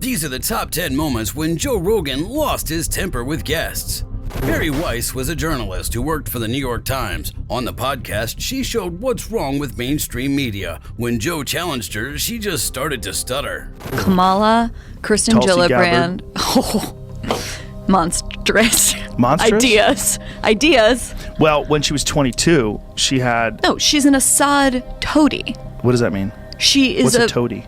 These are the top 10 moments when Joe Rogan lost his temper with guests. Barry Weiss was a journalist who worked for the New York Times. On the podcast, she showed what's wrong with mainstream media. When Joe challenged her, she just started to stutter. Kamala, Kirsten Tulsi Gillibrand. Oh, monstrous. Monstrous? Ideas. Well, when she was 22, she had... No, she's an Assad toady. What does that mean? She is What's a toady?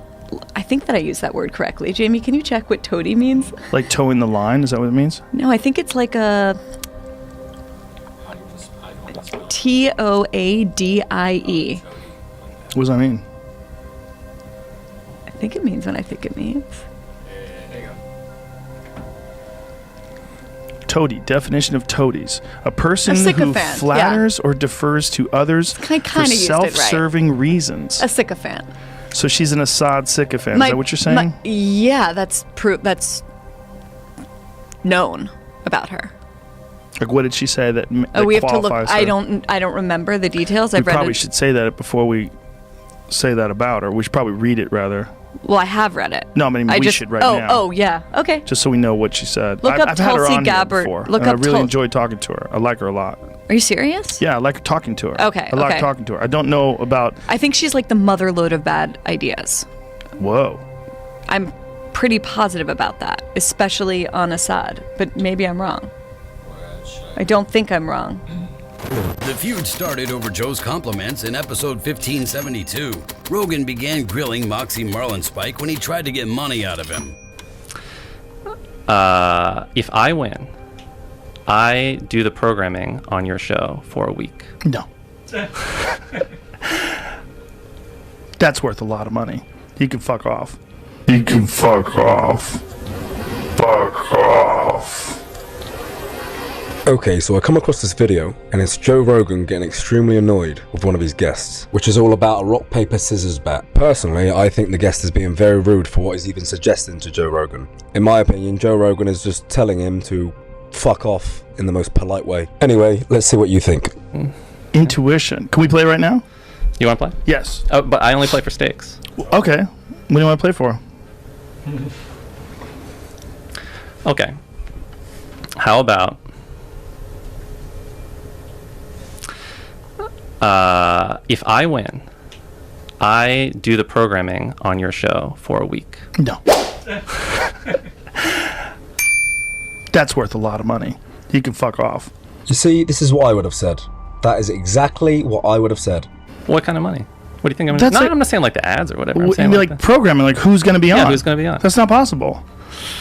I think that I used that word correctly. Jamie, can you check what toady means? Like towing the line? Is that what it means? No, I think it's like a... Toadie. What does that mean? I think it means what I think it means. Toady. Definition of toadies. A person A who sycophant, flatters or defers to others I for kinda used it right. self-serving reasons. A sycophant. So she's an Assad sycophant. Is that what you're saying? Yeah, that's known about her. Like, what did she say that We have to look. qualifies her? I don't remember the details. We I've read probably it. should say that before we say that about her. We should probably read it, rather. Well, I have read it. No, I mean, we should right now. Oh, yeah. Okay. Just so we know what she said. Look up I've had her Tulsi on here Gabbard. before, Look and up I really enjoyed talking to her. I like her a lot. Are you serious? Yeah, I like talking to her. Okay, I like okay. talking to her. I don't know about... I think she's like the motherlode of bad ideas. Whoa. I'm pretty positive about that, especially on Assad. But maybe I'm wrong. I don't think I'm wrong. The feud started over Joe's compliments in episode 1572. Rogan began grilling Moxie Marlinspike when he tried to get money out of him. If I win, I do the programming on your show for a week. No. That's worth a lot of money. You can fuck off. You can fuck off. Fuck off. Okay, so I come across this video, and it's Joe Rogan getting extremely annoyed with one of his guests, which is all about a rock, paper, scissors bet. Personally, I think the guest is being very rude for what he's even suggesting to Joe Rogan. In my opinion, Joe Rogan is just telling him to fuck off in the most polite way. Anyway, let's see what you think. Intuition. Can we play right now? You want to play? Yes. Oh, but I only play for stakes. Okay. What do you want to play for? Okay. How about... if I win, I do the programming on your show for a week. No. That's worth a lot of money. You can fuck off. You see, this is what I would have said. That is exactly what I would have said. What kind of money? What do you think I'm That's going to... like- I'm not saying like the ads or whatever. I'm saying Like programming, like who's going to be on. Yeah, who's going to be on. That's not possible.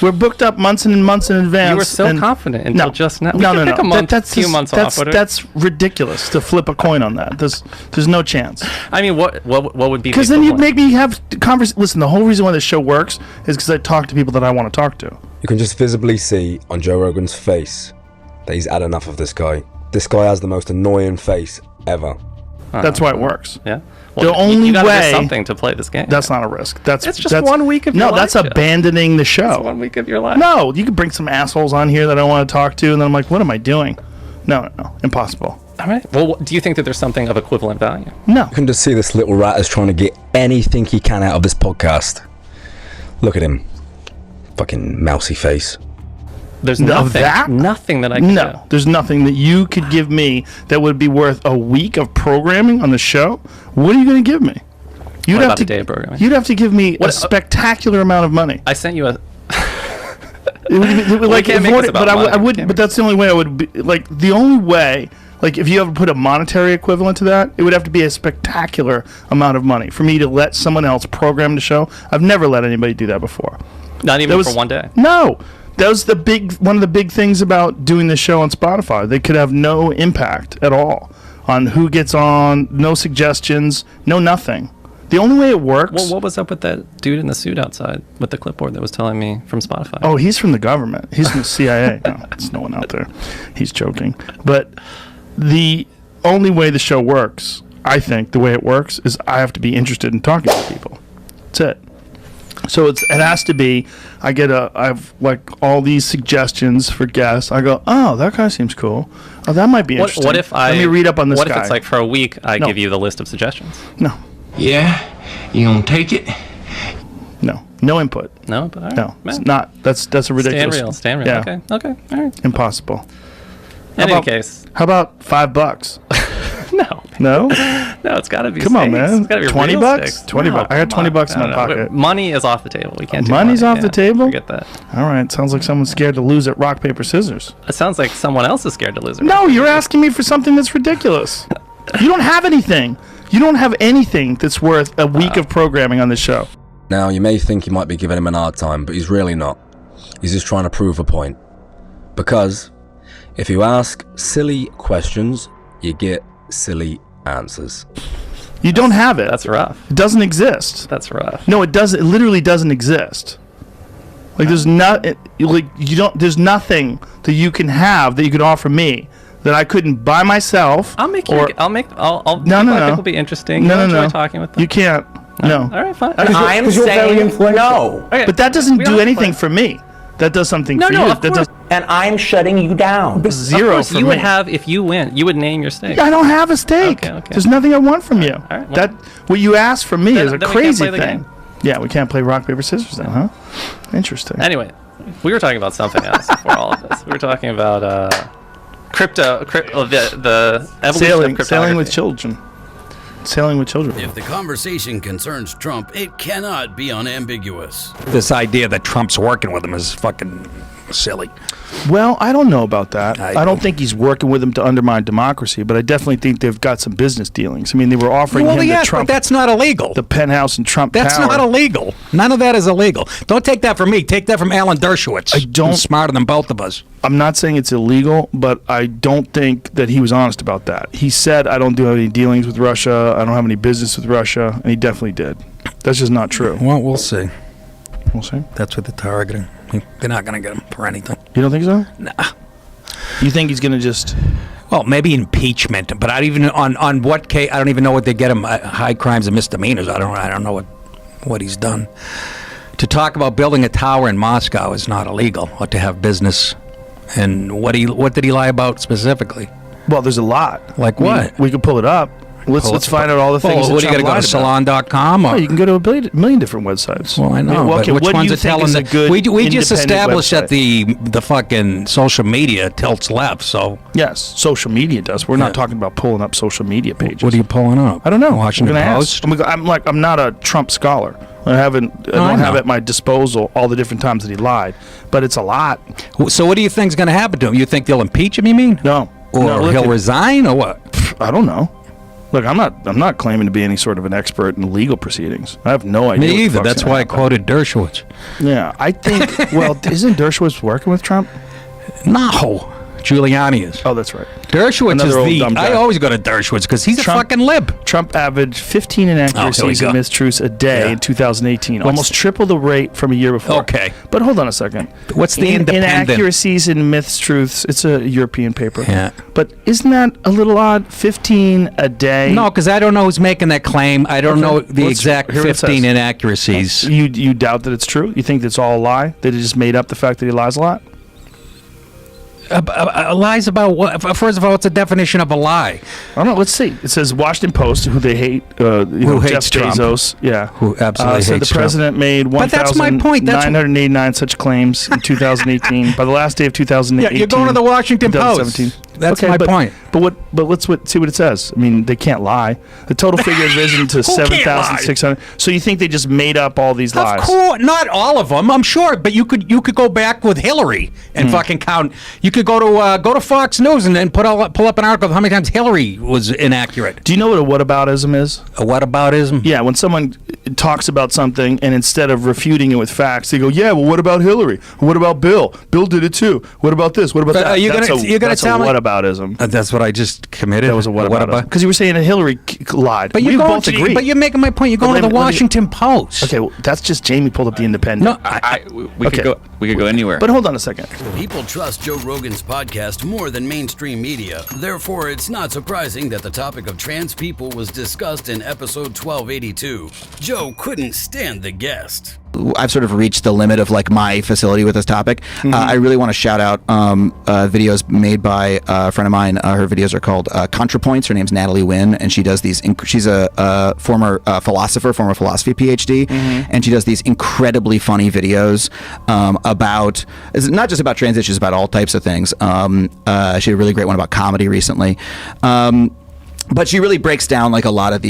We're booked up months and months in advance. You were so confident until just now. We No, could pick a month, that's few months off. That's ridiculous to flip a coin on that. There's no chance. I mean, what would be... Because then you make me have Listen, the whole reason why this show works is because I talk to people that I want to talk to. You can just visibly see on Joe Rogan's face that he's had enough of this guy. This guy has the most annoying face ever. That's why it works. Yeah. The only you gotta way do something to play this game. That's not a risk. It's just 1 week of your life. No, that's abandoning the show. It's 1 week of your life. No, you could bring some assholes on here that I don't want to talk to, and then I'm like, what am I doing? No, impossible. All right. Well, do you think that there's something of equivalent value? No. You can just see this little rat is trying to get anything he can out of this podcast. Look at him. Fucking mousy face. There's Of that? nothing that I can do. No, there's nothing that you could give me that would be worth a week of programming on the show. What are you going to give me? You'd What have about to a day of programming? You'd have to give me What- a spectacular amount of money. I sent you a... Like, can't make this about money. I would. But that's the only way I would be. Like, the only way. Like, if you ever put a monetary equivalent to that, it would have to be a spectacular amount of money for me to let someone else program the show. I've never let anybody do that before. Not even for 1 day. No. That was one of the big things about doing this show on Spotify. They could have no impact at all on who gets on, no suggestions, no nothing. The only way it works... Well, what was up with that dude in the suit outside with the clipboard that was telling me from Spotify? Oh, he's from the government. He's from the CIA. No, there's no one out there. He's joking. But the only way the show works, I think, the way it works, is I have to be interested in talking to people. That's it. So it has to be, I've like all these suggestions for guests. I go, oh, that guy seems cool. Oh, that might be interesting. What if Let me read up on this guy. What if it's like for a week I give you the list of suggestions? No. Yeah? You gonna take it? No. No input. No, but all right. No, it's not. That's a ridiculous. Stand real. Yeah. Okay. All right. Impossible. In any case. How about $5? No. No? No, it's got to be Come on, man. It's got to be 20 real bucks? steaks. 20 No, bucks. I got come 20 on. bucks in my No. pocket. Money is off the table. We can't do Money's money. off the table? Forget that. All right. Sounds like someone's scared to lose at rock, paper, scissors. It sounds like someone else is scared to lose it. No, you're asking me for something that's ridiculous. You don't have anything. You don't have anything that's worth a week of programming on this show. Now, you may think you might be giving him an hard time, but he's really not. He's just trying to prove a point. Because if you ask silly questions, you get silly answers. You don't have it. That's rough. It doesn't exist. That's rough. No, it doesn't. It literally doesn't exist. Like there's there's nothing that you can have that you could offer me that I couldn't buy myself. I'll make. No. I think will be interesting. No, You'll no. enjoy talking with them. You can't. No. All right, fine. I'm saying no. Okay. But that doesn't We don't do have to anything play. for me. That does something for No, you. of That course. does And I'm shutting you down. zero Of course, for you me. would have if you win. You would name your steak. I don't have a steak. Okay. There's nothing I want from you. All right, well- That what you asked from me Then- is a then we can't crazy play the thing. game. Yeah, we can't play rock paper scissors then, huh? Interesting. Anyway, we were talking about something else before all of this. We were talking about the evolution of cryptography. Sailing with children. Sailing with children. If the conversation concerns Trump, it cannot be unambiguous. This idea that Trump's working with him is fucking silly. Well, I don't know about that. I I don't don't. think he's working with them to undermine democracy, but I definitely think they've got some business dealings. I mean, they were offering Well, him yes, the Trump, but that's not illegal. the penthouse and Trump That's Tower. not illegal. None of that is illegal. Don't take that from me. Take that from Alan Dershowitz. I don't- Who's smarter than both of us. I'm not saying it's illegal, but I don't think that he was honest about that. He said, I don't do any dealings with Russia, I don't have any business with Russia, and he definitely did. That's just not true. Well, we'll see. We'll see. That's what they're targeting. They're not going to get him for anything. You don't think so? Nah. You think he's going to just... Well, maybe impeachment, but I don't even on what case. I don't even know what they get him. High crimes and misdemeanors. I don't know what he's done. To talk about building a tower in Moscow is not illegal, or to have business. And what did he lie about specifically? Well, there's a lot. Like I mean, what? we could pull it up. Let's find out all the things Well, what that do you got to Trump go to lied about. salon.com? Or? Oh, you can go to a million different websites. Well, I know. Well, but okay, which what do ones you are think telling is the a good We just independent established that website? the fucking social media tilts left. So Yes, social media does. We're Yeah. not talking about pulling up social media pages. what are you pulling up? I don't know. Washington I'm gonna Post. ask. I'm not a Trump scholar. I I don't know. have at my disposal all the different times that he lied, but it's a lot. So what do you think's going to happen to him? You think they'll impeach him? You mean? No, Or no, look, he'll resign, or what? I don't know. Look, I'm not claiming to be any sort of an expert in legal proceedings. I have no idea. Me what the either. fuck's That's gonna why I happen. quoted Dershowitz. Yeah, I think. Well, isn't Dershowitz working with Trump? No, Giuliani is. Oh, that's right. Dershowitz Another old is dumb guy. I always go to Dershowitz because he's Trump- a fucking lib. Trump averaged 15 inaccuracies go. and mistruths a day Yeah. in 2018, almost triple the rate from a year before. Okay. But hold on a second. What's the independent? Inaccuracies and mistruths? It's a European paper. Yeah. But isn't that a little odd? 15 a day? No, because I don't know who's making that claim. I don't Okay. know the Let's exact hear what it 15 says. inaccuracies. You doubt that it's true? You think that's all a lie? They just made up the fact that he lies a lot? Lies about what? First of all, what's the definition of a lie? I don't know. Let's see. It says Washington Post, who they hate, Jeff hates Trump. Bezos. Yeah. Who absolutely said hates the Trump. president made But that's my point. That's- 1,989 such claims in 2018. By the last day of 2018. Yeah, you're going to the Washington Post. 2017. That's my point. But let's see what it says. I mean, they can't lie. The total figure has risen to can't lie? 7,600. So you think they just made up all these lies? Of course, not all of them. I'm sure, but you could go back with Hillary and fucking count. You could go to Fox News and then pull up an article of how many times Hillary was inaccurate. Do you know what a whataboutism is? A whataboutism? Yeah, when someone talks about something and instead of refuting it with facts, they go, "Yeah, well, what about Hillary? What about Bill? Bill did it too. What about this? What about But that?" are you gonna- you're gonna that's tell me- a whataboutism. That's what I just committed. That was a whataboutism. Because you were saying that Hillary lied. But we you're going both agree. But you're making my point. You're going to the let me- Washington Post. Okay, well, that's just Jamie pulled up the Independent. No, We Okay. could go anywhere. But hold on a second. People trust Joe Rogan's podcast more than mainstream media. Therefore, it's not surprising that the topic of trans people was discussed in episode 1282. Joe couldn't stand the guest. I've sort of reached the limit of like my facility with this topic. I really want to shout out videos made by a friend of mine. Her videos are called ContraPoints. Her name's Natalie Wynn, and she does these. She's a former philosopher, former philosophy PhD, and she does these incredibly funny videos about. It's not just about trans issues, about all types of things. She had a really great one about comedy recently. But she really breaks down like a lot of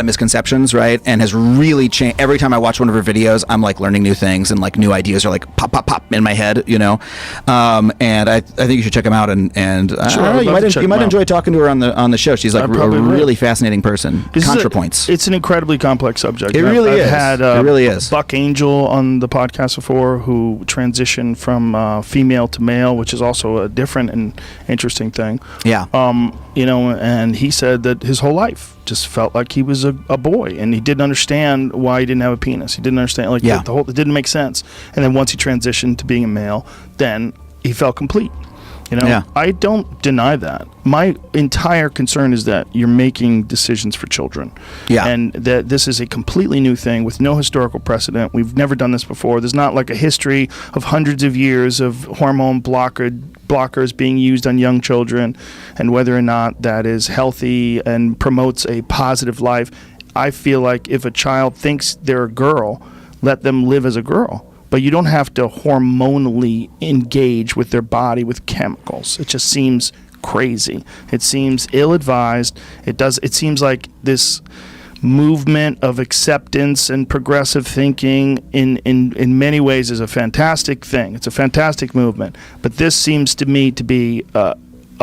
misconceptions, right? And has really changed. Every time I watch one of her videos, I'm like learning new things, and like new ideas are like pop in my head, you know. And I think you should check them out. And Sure, you might enjoy talking to her on the show. She's like a really fascinating person. ContraPoints. It's an incredibly complex subject. It really is. I've had it really is. Buck Angel on the podcast before, who transitioned from female to male, which is also a different and interesting thing. Yeah. You know, and he said that his whole life just felt like he was a boy, and he didn't understand why he didn't have a penis. He didn't understand, like, the whole, it didn't make sense. And then once he transitioned to being a male, then he felt complete. You know, I don't deny that. My entire concern is that you're making decisions for children. Yeah. And that this is a completely new thing with no historical precedent. We've never done this before. There's not like a history of hundreds of years of hormone blockers being used on young children, and whether or not that is healthy and promotes a positive life. I feel like if a child thinks they're a girl, let them live as a girl. But you don't have to hormonally engage with their body with chemicals. It just seems crazy. It seems ill-advised. It seems like this movement of acceptance and progressive thinking in many ways is a fantastic thing. It's a fantastic movement. But this seems to me to be a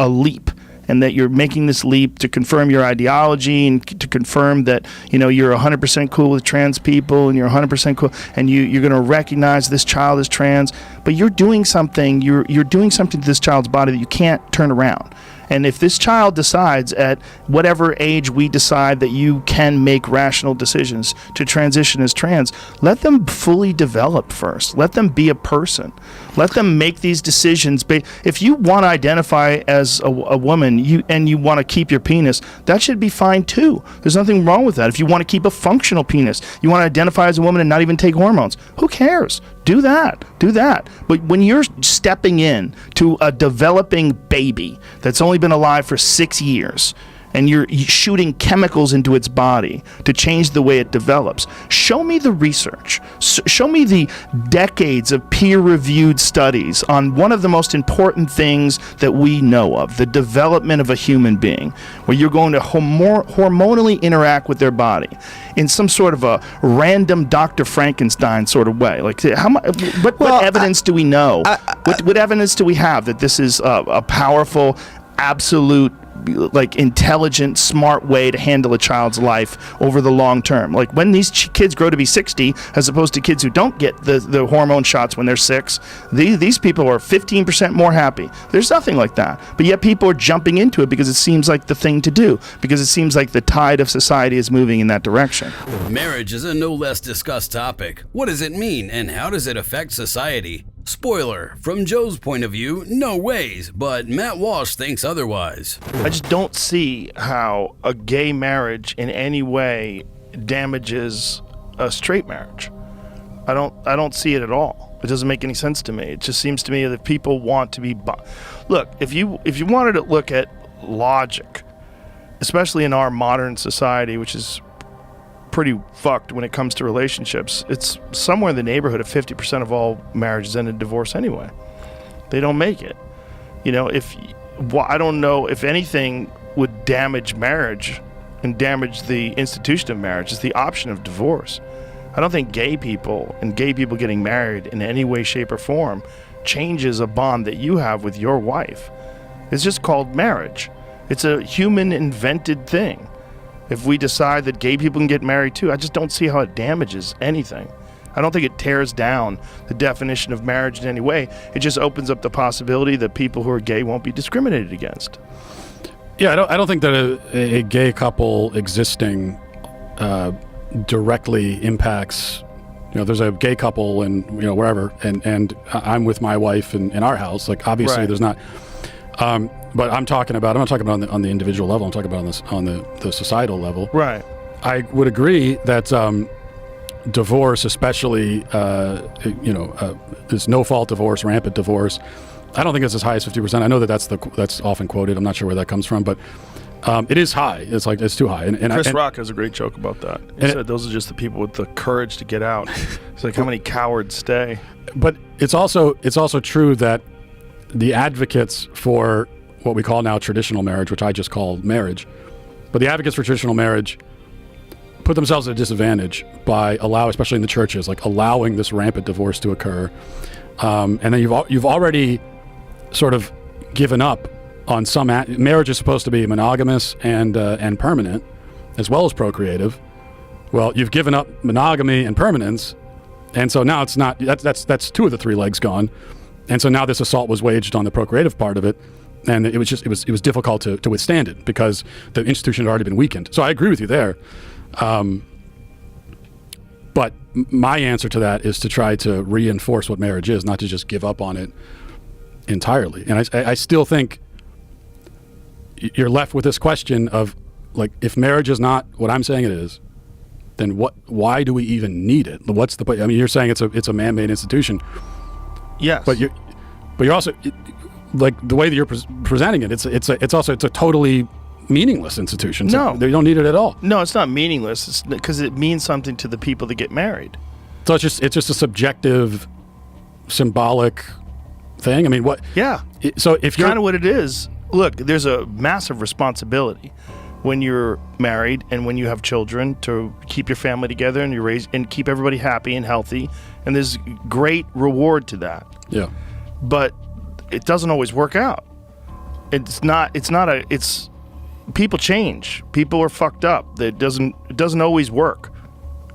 leap, and that you're making this leap to confirm your ideology and to confirm that, you know, you're 100% cool with trans people and you're 100% cool, and you're going to recognize this child as trans, but you're doing something to this child's body that you can't turn around. And if this child decides at whatever age we decide that you can make rational decisions to transition as trans, let them fully develop first. Let them be a person. Let them make these decisions. If you want to identify as a woman and you want to keep your penis, that should be fine too. There's nothing wrong with that. If you want to keep a functional penis, you want to identify as a woman and not even take hormones, who cares? Do that. But when you're stepping in to a developing baby that's only been alive for 6 years, and you're shooting chemicals into its body to change the way it develops, show me the research. Show me the decades of peer-reviewed studies on one of the most important things that we know of, the development of a human being, where you're going to hormonally interact with their body in some sort of a random Dr. Frankenstein sort of way. Like, what evidence do we know? What evidence do we have that this is a powerful, absolute, like, intelligent, smart way to handle a child's life over the long term? Like, when these kids grow to be 60, as opposed to kids who don't get the hormone shots when they're 6, these people are 15% more happy. There's nothing like that. But yet people are jumping into it because it seems like the thing to do, because it seems like the tide of society is moving in that direction. Marriage is a no less discussed topic. What does it mean, and how does it affect society? Spoiler, from Joe's point of view, no ways, but Matt Walsh thinks otherwise. I just don't see how a gay marriage in any way damages a straight marriage. I don't see it at all. It doesn't make any sense to me. It just seems to me that people want to be look, if you wanted to look at logic, especially in our modern society, which is pretty fucked when it comes to relationships, it's somewhere in the neighborhood of 50% of all marriages end in divorce anyway. They don't make it. You know, I don't know if anything would damage marriage and damage the institution of marriage is the option of divorce. I don't think gay people getting married in any way, shape, or form changes a bond that you have with your wife. It's just called marriage. It's a human invented thing. If we decide that gay people can get married too, I just don't see how it damages anything. I don't think it tears down the definition of marriage in any way. It just opens up the possibility that people who are gay won't be discriminated against. Yeah, I don't think that a gay couple existing directly impacts. You know, there's a gay couple and, you know, wherever, and I'm with my wife in our house. Like, obviously, there's not. But I'm not talking about on the individual level. I'm talking about on the societal level. Right. I would agree that divorce, especially this no-fault divorce, rampant divorce, I don't think it's as high as 50%. I know that's often quoted. I'm not sure where that comes from, but it is high. It's too high. And Chris Rock has a great joke about that. He said those are just the people with the courage to get out. It's like, how many cowards stay? But it's also true that the advocates for what we call now traditional marriage, which I just call marriage, but the advocates for traditional marriage put themselves at a disadvantage by especially in the churches, like allowing this rampant divorce to occur, and then you've already sort of given up on some. Marriage is supposed to be monogamous and permanent, as well as procreative. Well, you've given up monogamy and permanence, and so now it's not. That's two of the three legs gone, and so now this assault was waged on the procreative part of it, and it was difficult to withstand it because the institution had already been weakened. So I agree with you there. But my answer to that is to try to reinforce what marriage is, not to just give up on it entirely. And I still think you're left with this question of, like, if marriage is not what I'm saying it is, then why do we even need it? What's the point? I mean, you're saying it's a man-made institution. Yes. But you're also, like, the way that you're presenting it, it's a totally meaningless institution. No, they don't need it at all. No, it's not meaningless. It's because it means something to the people that get married. So it's just a subjective, symbolic thing. I mean, what? Yeah. So if you're kind of what it is. Look, there's a massive responsibility when you're married and when you have children to keep your family together and you raise and keep everybody happy and healthy. And there's great reward to that. Yeah. But it doesn't always work out. People change. People are fucked up. It doesn't always work.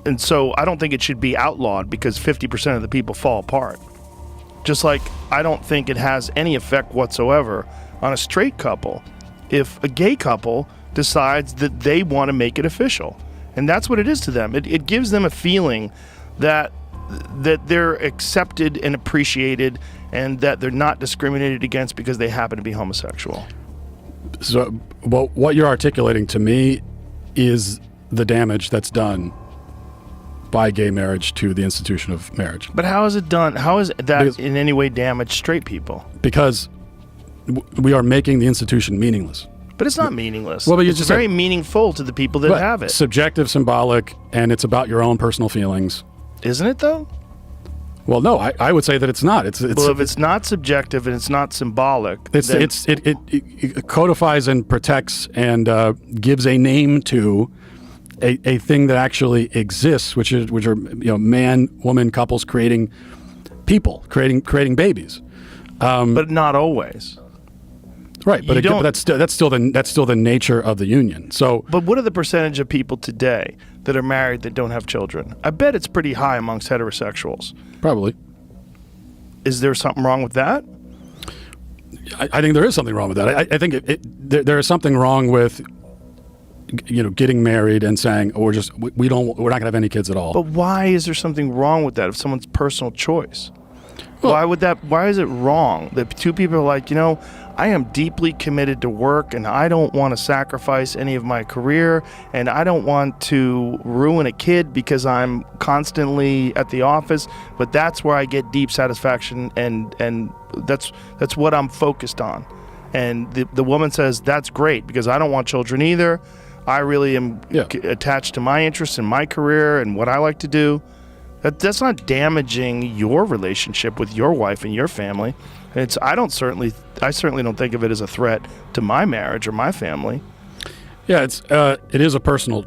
And so I don't think it should be outlawed because 50% of the people fall apart. Just like I don't think it has any effect whatsoever on a straight couple if a gay couple decides that they want to make it official. And that's what it is to them. It gives them a feeling that they're accepted and appreciated and that they're not discriminated against because they happen to be homosexual. So, well, what you're articulating to me is the damage that's done by gay marriage to the institution of marriage. But how is it done? How is that in any way damaged straight people? Because we are making the institution meaningless. But it's not meaningless. Well, but it's very meaningful to the people that have it. Subjective, symbolic, and it's about your own personal feelings. Isn't it, though? Well, no, I would say that it's not. Well, if it's not subjective and it's not symbolic, it codifies and protects and gives a name to a thing that actually exists, which are man, woman couples creating people, creating babies, but not always. Right, but that's still the nature of the union. So, but what are the percentage of people today that are married that don't have children? I bet it's pretty high amongst heterosexuals. Probably. Is there something wrong with that? I think there is something wrong with that. I think there is something wrong with getting married and saying, we're not going to have any kids at all. But why is there something wrong with that if someone's personal choice? Well, why is it wrong that two people are like, I am deeply committed to work and I don't want to sacrifice any of my career and I don't want to ruin a kid because I'm constantly at the office, but that's where I get deep satisfaction and that's what I'm focused on. And the woman says, that's great because I don't want children either. I really am attached to my interests and my career and what I like to do. That's not damaging your relationship with your wife and your family. I certainly don't think of it as a threat to my marriage or my family. Yeah, it is a personal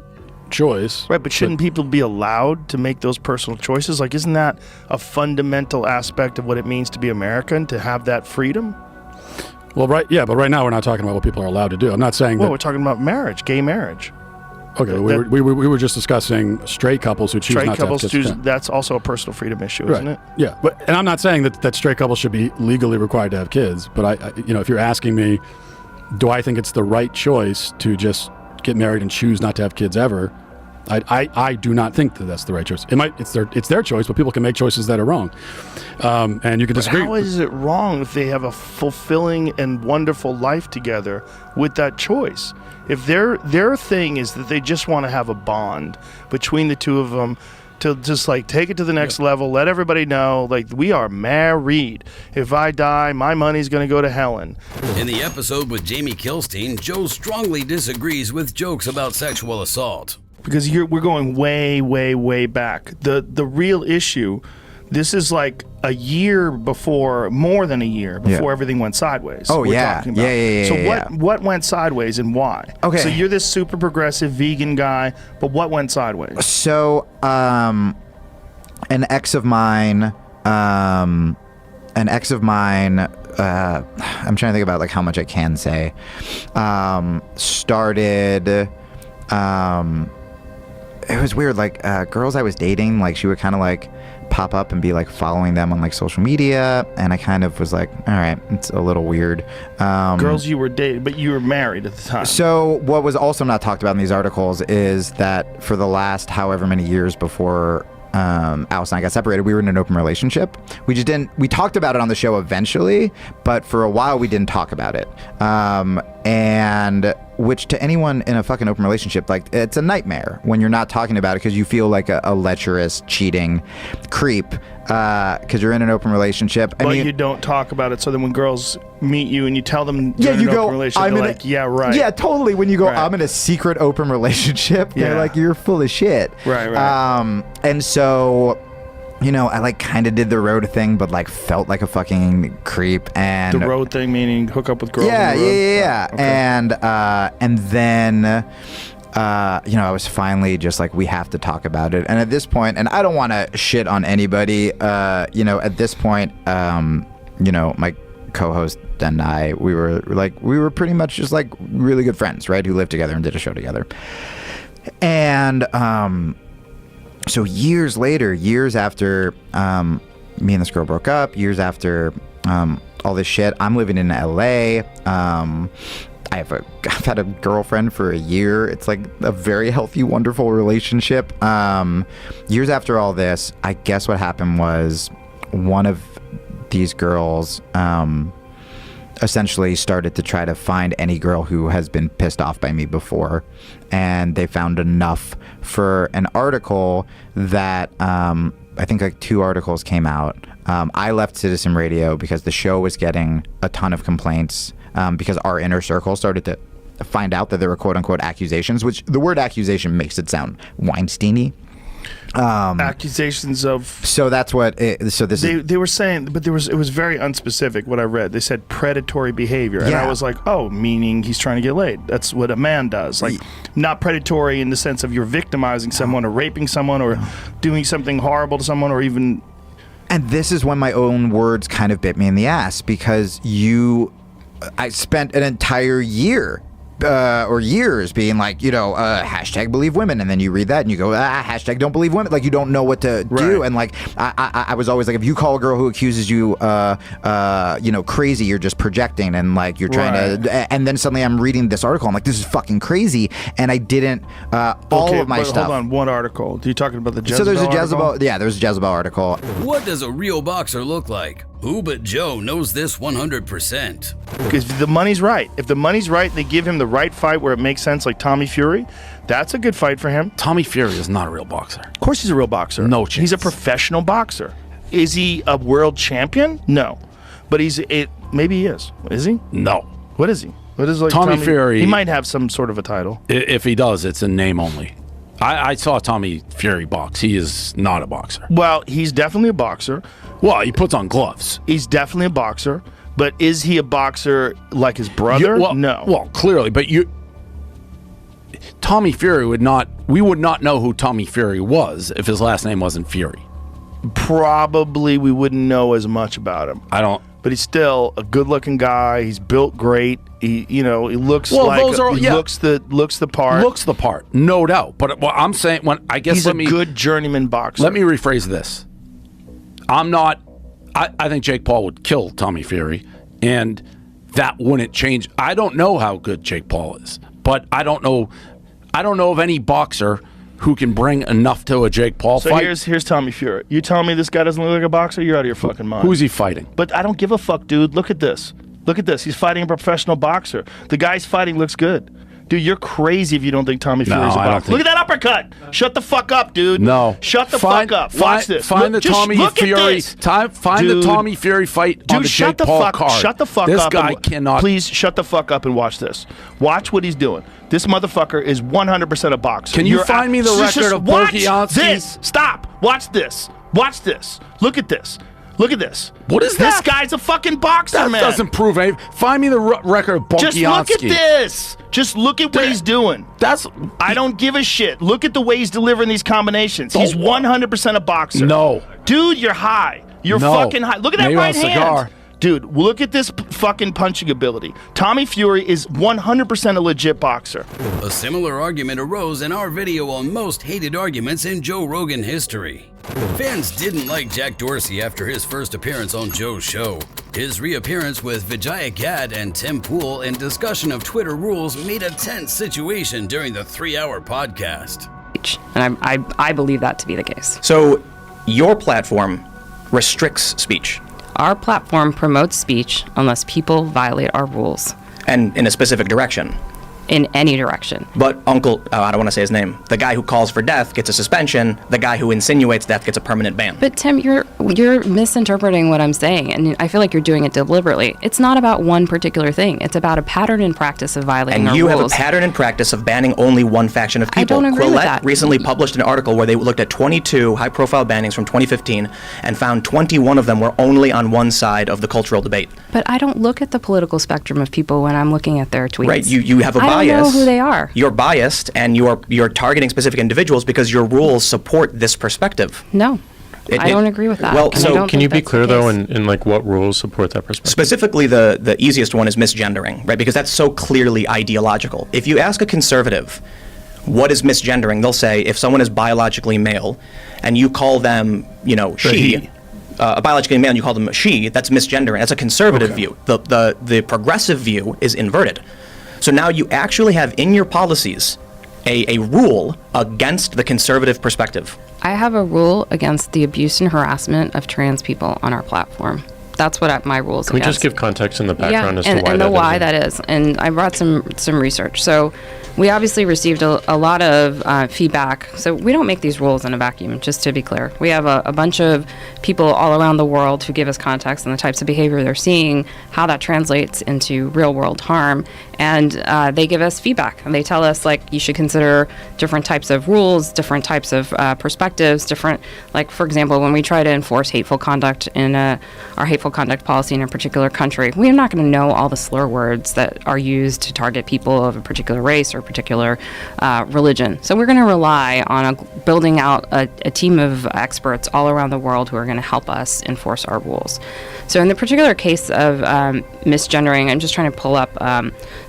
choice. Right, but shouldn't people be allowed to make those personal choices? Like, isn't that a fundamental aspect of what it means to be American, to have that freedom? Well, right, yeah, but right now we're not talking about what people are allowed to do. I'm not saying we're talking about marriage, gay marriage. Okay, we were just discussing straight couples who choose not to have kids. That's also a personal freedom issue, isn't it? Yeah, and I'm not saying that straight couples should be legally required to have kids, but if you're asking me, do I think it's the right choice to just get married and choose not to have kids ever? I do not think that that's the right choice. It's their choice, but people can make choices that are wrong, and you can disagree. How is it wrong if they have a fulfilling and wonderful life together with that choice? If their thing is that they just want to have a bond between the two of them, to just like take it to the next level, let everybody know, like, we are married. If I die, my money's going to go to Helen. In the episode with Jamie Kilstein, Joe strongly disagrees with jokes about sexual assault. Because we're going way, way, way back. The real issue, this is like a year before, more than a year before everything went sideways. Oh, we're yeah. talking about. Yeah. So what went sideways and why? Okay. So you're this super progressive vegan guy, but what went sideways? So, an ex of mine, I'm trying to think about like how much I can say, started, it was weird, like, girls I was dating, like, she would kind of like pop up and be like following them on like social media, and I kind of was like, all right, it's a little weird. Girls you were dating, but you were married at the time. So what was also not talked about in these articles is that for the last however many years before Alice and I got separated, we were in an open relationship. We talked about it on the show eventually, but for a while we didn't talk about it. And which to anyone in a fucking open relationship, like, it's a nightmare when you're not talking about it because you feel like a lecherous, cheating creep because you're in an open relationship. But you don't talk about it, so then when girls meet you and you tell them you're in an open relationship, they're like, yeah, right. Yeah, totally. When you go, I'm in a secret open relationship, they're like, you're full of shit. Right. And so, you know, I like kind of did the road thing, but like felt like a fucking creep. And the road thing meaning hook up with girls. Yeah. Okay. And then, you know, I was finally just like, we have to talk about it. And at this point, and I don't want to shit on anybody, you know, at this point, you know, my co-host and I, we were pretty much just like really good friends, right? Who lived together and did a show together. And, so years later, years after me and this girl broke up, years after all this shit, I'm living in LA. I've had a girlfriend for a year. It's like a very healthy, wonderful relationship. Years after all this, I guess what happened was one of these girls essentially started to try to find any girl who has been pissed off by me before, and they found enough for an article that I think like 2 articles came out. I left Citizen Radio because the show was getting a ton of complaints because our inner circle started to find out that there were quote-unquote accusations, which the word accusation makes it sound Weinstein-y. Accusations of. So that's what. They were saying, but it was very unspecific. What I read, they said predatory behavior, and I was like, oh, meaning he's trying to get laid. That's what a man does. Like, not predatory in the sense of you're victimizing someone or raping someone or doing something horrible to someone or even. And this is when my own words kind of bit me in the ass because I spent an entire year. Or years being like, you know, hashtag believe women, and then you read that and you go, hashtag don't believe women, like you don't know what to do. And like I was always like, if you call a girl who accuses you you know, crazy, you're just projecting, and like you're trying to, and then suddenly I'm reading this article, I'm like, this is fucking crazy, and I didn't all of my stuff. Hold on, one article. Are you talking about the Jezebel? So there's a article? Jezebel, yeah, there's a Jezebel article. What does a real boxer look like? Who but Joe knows this 100%? Because the money's right. If the money's right, they give him the right fight where it makes sense, like Tommy Fury. That's a good fight for him. Tommy Fury is not a real boxer. Of course he's a real boxer. No chance. He's a professional boxer. Is he a world champion? No. But maybe he is. Is he? No. What is he? What is like Tommy Fury? He might have some sort of a title. If he does, it's in name only. I saw Tommy Fury box. He is not a boxer. Well, he's definitely a boxer. Well, he puts on gloves. He's definitely a boxer. But is he a boxer like his brother? No. Well, clearly, but Tommy Fury we would not know who Tommy Fury was if his last name wasn't Fury. Probably we wouldn't know as much about him. But he's still a good-looking guy. He's built great. He looks looks the part. Looks the part, no doubt. But what I'm saying, he's a good journeyman boxer. Let me rephrase this. I think Jake Paul would kill Tommy Fury, and that wouldn't change. I don't know how good Jake Paul is, but I don't know of any boxer who can bring enough to a Jake Paul fight. So here's Tommy Fury. You telling me this guy doesn't look like a boxer? You're out of your fucking mind. Who's he fighting? But I don't give a fuck, dude. Look at this. Look at this. He's fighting a professional boxer. The guy he's fighting looks good. Dude, you're crazy if you don't think Tommy Fury's a I don't boxer. Look at that uppercut. Shut the fuck up, dude. No. Shut the fuck up. Watch this. Find the Tommy Fury. Find the Tommy Fury fight on the Jake Paul card. Shut the fuck this up. This guy cannot. Please shut the fuck up and watch this. Watch what he's doing. This motherfucker is 100% a boxer. Can you find me the record of Volkanovski? This. Stop. Watch this. Watch this. Look at this. Look at this. What is that? This guy's a fucking boxer, man. That doesn't prove anything. Find me the record of Volkanovski. Just look at this. Just look at what he's doing. I don't give a shit. Look at the way he's delivering these combinations. He's 100% a boxer. No. Dude, you're high. You're fucking high. Look at that Maybe right on hand. cigar. Dude, look at this fucking punching ability. Tommy Fury is 100% a legit boxer. A similar argument arose in our video on most hated arguments in Joe Rogan history. Fans didn't like Jack Dorsey after his first appearance on Joe's show. His reappearance with Vijaya Gad and Tim Pool in discussion of Twitter rules made a tense situation during the 3-hour podcast. And I believe that to be the case. So your platform restricts speech. Our platform promotes speech unless people violate our rules. And in a specific direction. In any direction. But I don't want to say his name. The guy who calls for death gets a suspension. The guy who insinuates death gets a permanent ban. But Tim, you're misinterpreting what I'm saying, and I feel like you're doing it deliberately. It's not about one particular thing. It's about a pattern and practice of violating our rules. And you have a pattern and practice of banning only one faction of people. I don't agree with that. Recently published an article where they looked at 22 high-profile bannings from 2015 and found 21 of them were only on one side of the cultural debate. But I don't look at the political spectrum of people when I'm looking at their tweets. Right, you have a bias. I don't know who they are. You're biased, and you're targeting specific individuals because your rules support this perspective. No. I don't agree with that. Well, so can you be clear though in like what rules support that perspective? Specifically, the easiest one is misgendering, right? Because that's so clearly ideological. If you ask a conservative, what is misgendering? They'll say if someone is biologically male, and you call them, she. Biologically male, and you call them a she. That's misgendering. That's a conservative view. The progressive view is inverted. So now you actually have in your policies a rule against the conservative perspective. I have a rule against the abuse and harassment of trans people on our platform. That's what my rules Can we against. just give context in the background as to why that is? And I brought some research. So we obviously received a lot of feedback. So we don't make these rules in a vacuum, just to be clear. We have a bunch of people all around the world who give us context on the types of behavior they're seeing, how that translates into real world harm. And they give us feedback. And they tell us, like, you should consider different types of rules, different types of perspectives, different, like, for example, when we try to enforce hateful conduct in our hateful conduct policy in a particular country, we're not going to know all the slur words that are used to target people of a particular race or a particular religion. So we're going to rely on building out a team of experts all around the world who are going to help us enforce our rules. So in the particular case of misgendering, I'm just trying to pull up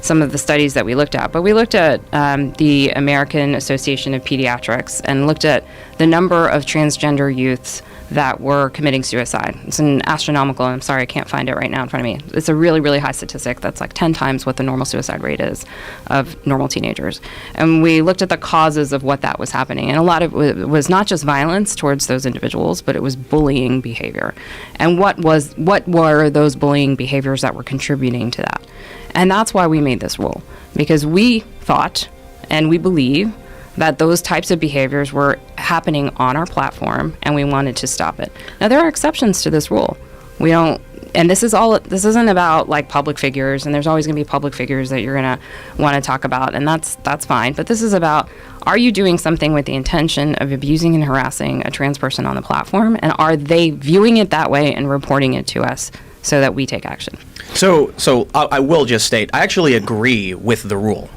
some of the studies that we looked at. But we looked at the American Association of Pediatrics and looked at the number of transgender youths that were committing suicide. It's an astronomical, I'm sorry, I can't find it right now in front of me. It's a really, really high statistic. That's like 10 times what the normal suicide rate is of normal teenagers. And we looked at the causes of what that was happening. And a lot of it was not just violence towards those individuals, but it was bullying behavior. And what were those bullying behaviors that were contributing to that? And that's why we made this rule. Because we thought, and we believe, that those types of behaviors were happening on our platform, and we wanted to stop it. Now, there are exceptions to this rule. We don't, and this isn't about like public figures, and there's always going to be public figures that you're going to want to talk about, and that's fine. But this is about, are you doing something with the intention of abusing and harassing a trans person on the platform, and are they viewing it that way and reporting it to us so that we take action? So I will just state, I actually agree with the rule.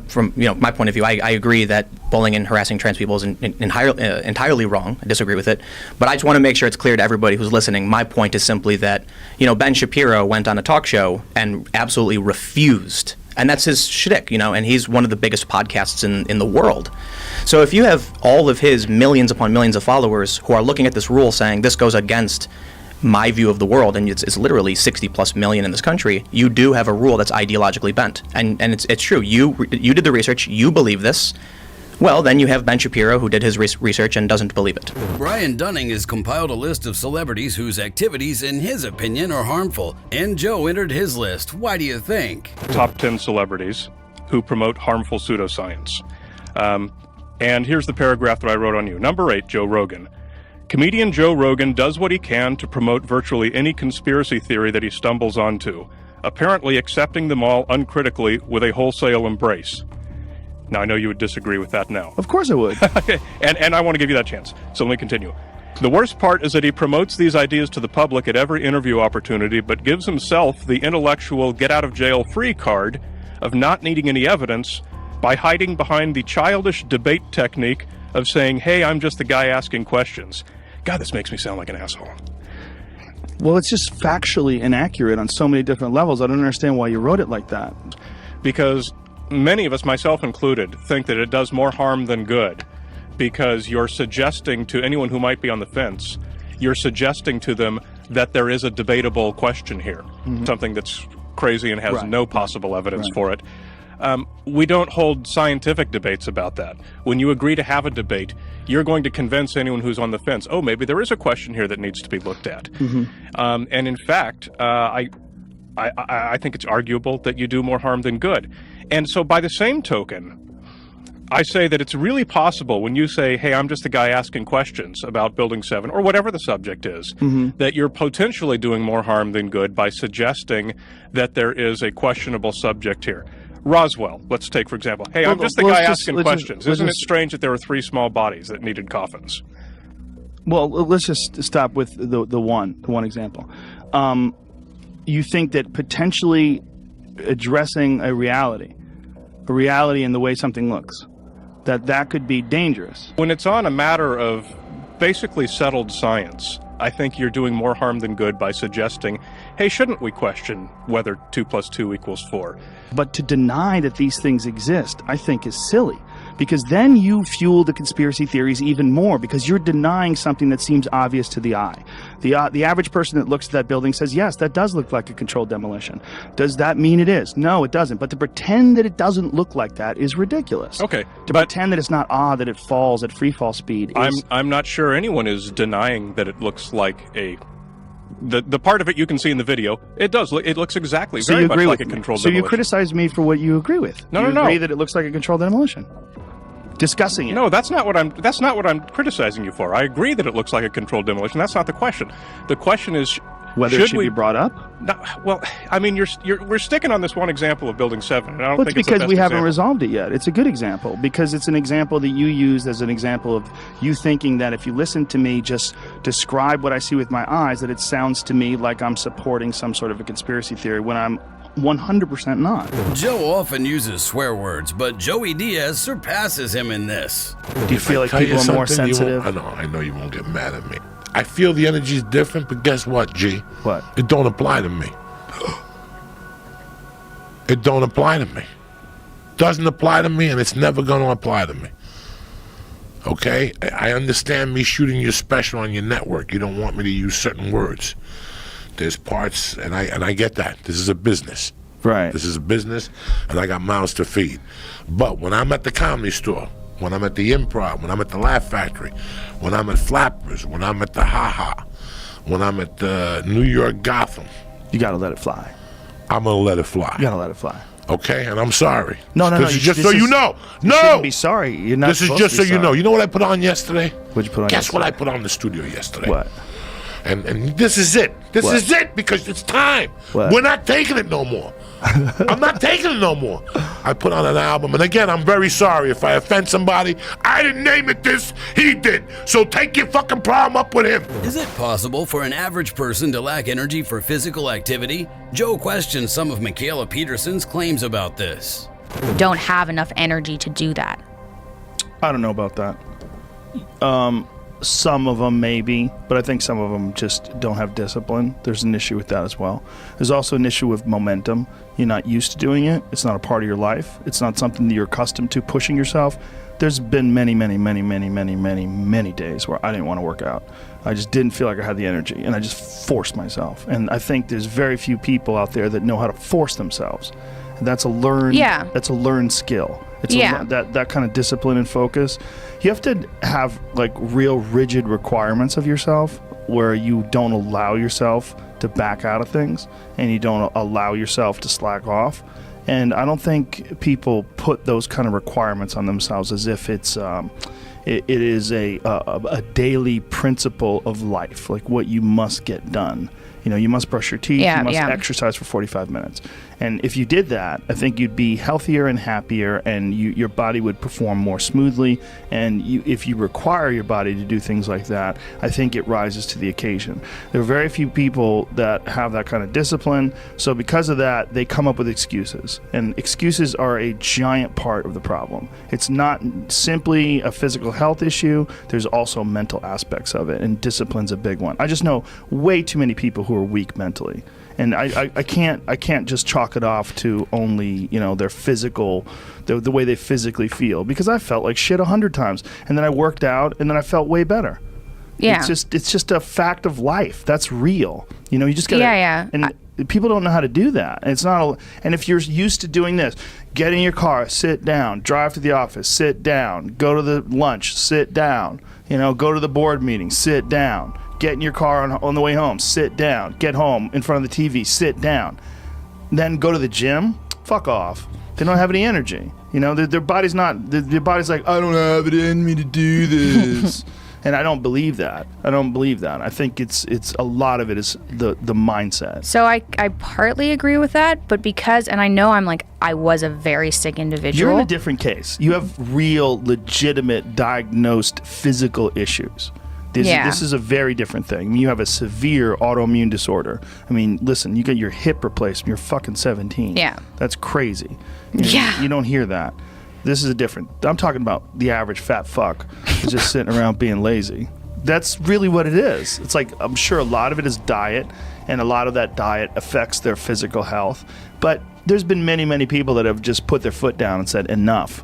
From my point of view, I agree that bullying and harassing trans people is entirely wrong. I disagree with it. But I just want to make sure it's clear to everybody who's listening. My point is simply that, Ben Shapiro went on a talk show and absolutely refused. And that's his shtick, and he's one of the biggest podcasts in the world. So if you have all of his millions upon millions of followers who are looking at this rule saying this goes against my view of the world, and it's literally 60 plus million in this country, you do have a rule that's ideologically bent. And it's true. You did the research, you believe this. Well, then you have Ben Shapiro, who did his research and doesn't believe it. Brian Dunning has compiled a list of celebrities whose activities, in his opinion, are harmful. And Joe entered his list. Why do you think? Top 10 celebrities who promote harmful pseudoscience. And here's the paragraph that I wrote on you. Number 8, Joe Rogan. Comedian Joe Rogan does what he can to promote virtually any conspiracy theory that he stumbles onto, apparently accepting them all uncritically with a wholesale embrace. Now, I know you would disagree with that now. Of course I would. and I want to give you that chance, so let me continue. The worst part is that he promotes these ideas to the public at every interview opportunity, but gives himself the intellectual get-out-of-jail-free card of not needing any evidence by hiding behind the childish debate technique of saying, hey, I'm just the guy asking questions. God, this makes me sound like an asshole. Well, it's just factually inaccurate on so many different levels. I don't understand why you wrote it like that. Because many of us, myself included, think that it does more harm than good, because you're suggesting to anyone who might be on the fence, you're suggesting to them that there is a debatable question here, something that's crazy and has no possible evidence for it. We don't hold scientific debates about that. When you agree to have a debate, you're going to convince anyone who's on the fence, oh, maybe there is a question here that needs to be looked at. And in fact, I think it's arguable that you do more harm than good. And so by the same token, I say that it's really possible when you say, hey, I'm just the guy asking questions about Building 7, or whatever the subject is, that you're potentially doing more harm than good by suggesting that there is a questionable subject here. Roswell, let's take, for example. Hey, I'm just the guy asking questions. Isn't it strange that there were 3 small bodies that needed coffins? Well, let's just stop with the one example. You think that potentially addressing a reality in the way something looks, that could be dangerous. When it's on a matter of basically settled science, I think you're doing more harm than good by suggesting, hey, shouldn't we question whether 2 + 2 = 4? But to deny that these things exist, I think, is silly. Because then you fuel the conspiracy theories even more, because you're denying something that seems obvious to the eye. The average person that looks at that building says, yes, that does look like a controlled demolition. Does that mean it is? No, it doesn't. But to pretend that it doesn't look like that is ridiculous. Okay. To pretend that it's not that it falls at free fall speed is... I'm not sure anyone is denying that it looks like a... The part of it you can see in the video, it looks exactly very much like a controlled demolition. So you criticize me for what you agree with. No. You agree that it looks like a controlled demolition. Discussing it. No, that's not what I'm criticizing you for. I agree that it looks like a controlled demolition. That's not the question. The question is whether it should be brought up. No, well, I mean, we're sticking on this one example of Building 7, and I don't think it's because the best we haven't example. resolved it yet. It's a good example because it's an example that you used as an example of you thinking that if you listen to me just describe what I see with my eyes, that it sounds to me like I'm supporting some sort of a conspiracy theory when I'm 100% not. Joe often uses swear words, but Joey Diaz surpasses him in this. Do you feel like people are more sensitive? I know you won't get mad at me. I feel the energy is different, but guess what, G? What? It don't apply to me. It don't apply to me. Doesn't apply to me, and it's never going to apply to me. Okay? I understand me shooting your special on your network. You don't want me to use certain words. There's parts, and I get that. This is a business. Right. This is a business, and I got mouths to feed. But when I'm at the Comedy Store, when I'm at the Improv, when I'm at the Laugh Factory, when I'm at Flappers, when I'm at the Ha Ha, when I'm at the New York Gotham, you gotta let it fly. I'm gonna let it fly. You gotta let it fly. Okay, and I'm sorry. No. This is just so you know. You shouldn't be sorry. You're not. This is just so you know. You know what I put on yesterday? What'd you put on? Guess what I put on in the studio yesterday? What? And this is it. This What? is it because it's time. What? We're not taking it no more. I'm not taking it no more. I put on an album, and again, I'm very sorry if I offend somebody. I didn't name it this, he did. So take your fucking problem up with him. Is it possible for an average person to lack energy for physical activity? Joe questions some of Michaela Peterson's claims about this. Don't have enough energy to do that. I don't know about that. Some of them maybe, but I think some of them just don't have discipline. There's an issue with that as well. There's also an issue with momentum. You're not used to doing it. It's not a part of your life. It's not something that you're accustomed to, pushing yourself. There's been many days where I didn't want to work out. I just didn't feel like I had the energy, and I just forced myself. And I think there's very few people out there that know how to force themselves. And that's a learned skill. It's that kind of discipline and focus. You have to have like real rigid requirements of yourself where you don't allow yourself to back out of things and you don't allow yourself to slack off. And I don't think people put those kind of requirements on themselves as if it's it is a daily principle of life, like what you must get done. You know, you must brush your teeth, you must exercise for 45 minutes. And if you did that, I think you'd be healthier and happier, and your body would perform more smoothly. And if you require your body to do things like that, I think it rises to the occasion. There are very few people that have that kind of discipline. So because of that, they come up with excuses. And excuses are a giant part of the problem. It's not simply a physical health issue. There's also mental aspects of it, and discipline's a big one. I just know way too many people who are weak mentally. And I can't just chalk it off to only, you know, their physical, the way they physically feel, because I felt like shit 100 times, and then I worked out, and then I felt way better. Yeah, it's just a fact of life. That's real. You know, you just gotta. And people don't know how to do that. And it's not. And if you're used to doing this, get in your car, sit down, drive to the office, sit down, go to the lunch, sit down. You know, go to the board meeting, sit down. Get in your car on the way home, sit down. Get home in front of the TV, sit down. Then go to the gym, fuck off. They don't have any energy. You know, their body's not, their body's like, I don't have it in me to do this. And I don't believe that. I think it's a lot of it is the mindset. So I partly agree with that, but because, and I know I was a very sick individual. You're in a different case. You have real, legitimate, diagnosed physical issues. This is a very different thing. I mean, you have a severe autoimmune disorder. I mean, listen, you get your hip replaced when you're fucking 17. Yeah. That's crazy. You don't hear that. This is a different. I'm talking about the average fat fuck who's just sitting around being lazy. That's really what it is. It's like, I'm sure a lot of it is diet, and a lot of that diet affects their physical health. But there's been many, many people that have just put their foot down and said, enough.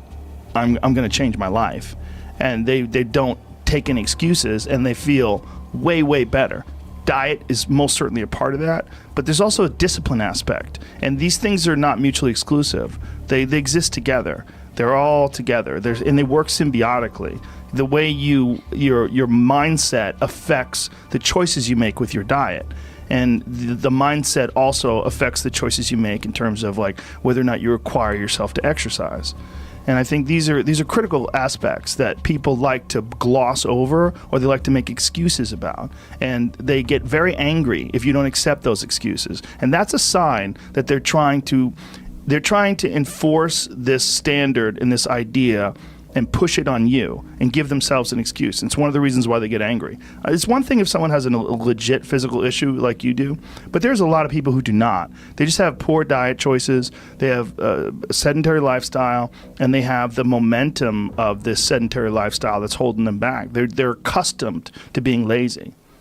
I'm going to change my life. And they don't take any excuses, and they feel way, way better. Diet is most certainly a part of that, but there's also a discipline aspect. And these things are not mutually exclusive. They exist together. They're all together. And they work symbiotically. The way your mindset affects the choices you make with your diet. And the mindset also affects the choices you make in terms of like whether or not you require yourself to exercise. And I think these are critical aspects that people like to gloss over, or they like to make excuses about. And they get very angry if you don't accept those excuses. And that's a sign that they're trying to enforce this standard and this idea and push it on you and give themselves an excuse. And it's one of the reasons why they get angry. It's one thing if someone has a legit physical issue like you do, but there's a lot of people who do not. They just have poor diet choices, they have a sedentary lifestyle, and they have the momentum of this sedentary lifestyle that's holding them back. They're accustomed to being lazy.